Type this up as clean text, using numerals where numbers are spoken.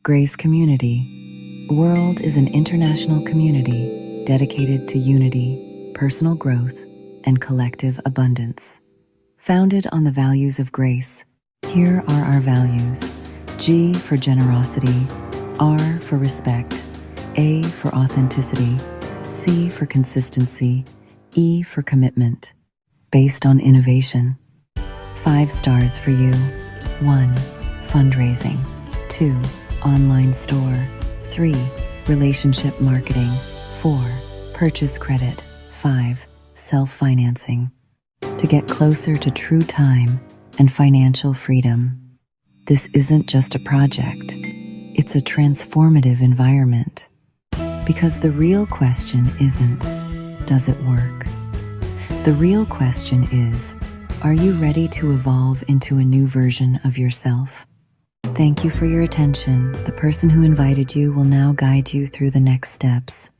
Grace Community. World is an international community dedicated to unity, personal growth, and collective abundance. Founded on the values of grace, here are our values. G for generosity, R for respect, A for authenticity, C for consistency, E for commitment. Based on innovation. 5 stars for you. 1. Fundraising. 2. Online store. 3. Relationship marketing. 4. Purchase credit. 5. Self-financing. To get closer to true time and financial freedom. This isn't just a project. It's a transformative environment. Because the real question isn't, does it work? The real question is, are you ready to evolve into a new version of yourself? Thank you for your attention. The person who invited you will now guide you through the next steps.